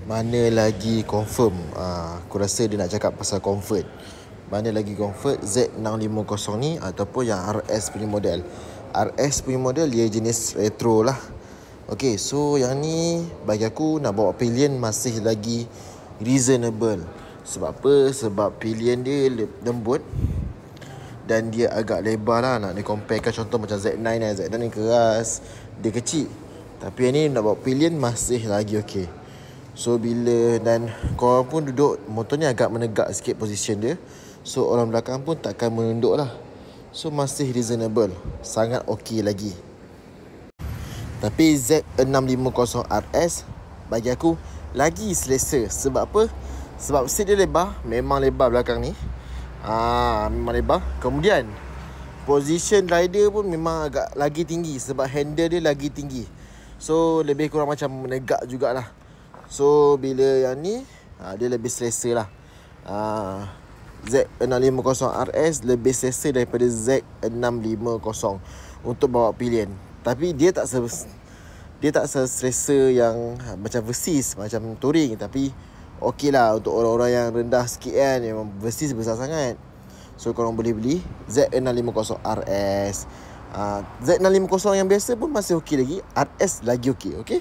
Mana lagi confirm? Aku rasa dia nak cakap pasal comfort. Mana lagi comfort, Z650 ni ataupun yang RS punya model. RS punya model dia jenis retro lah. Okay, so yang ni bagi aku nak bawa pillion masih lagi reasonable. Sebab apa? Sebab pillion dia lembut dan dia agak lebar lah. Nak comparekan contoh macam Z9 lah. Z9 ni keras, dia kecil. Tapi yang ni nak bawa pillion masih lagi okay. So bila dan korang pun duduk, motornya agak menegak sikit position dia. So orang belakang pun takkan menunduk lah. So masih reasonable, sangat okay lagi. Tapi Z650 RS bagi aku lagi selesa. Sebab apa? Sebab seat dia lebar. Memang lebar belakang ni. Memang lebar. Kemudian position rider pun memang agak lagi tinggi. Sebab handle dia lagi tinggi. So lebih kurang macam menegak jugalah. So bila yang ni dia lebih selesa lah. Z650 RS lebih selesa daripada Z650 untuk bawa pillion. Tapi dia tak selesa yang macam Versys, macam touring. Tapi okey lah untuk orang-orang yang rendah sikit kan. Memang Versys besar sangat. So korang boleh beli Z650 RS. Z650 yang biasa pun masih okey lagi. RS lagi okey. Okay?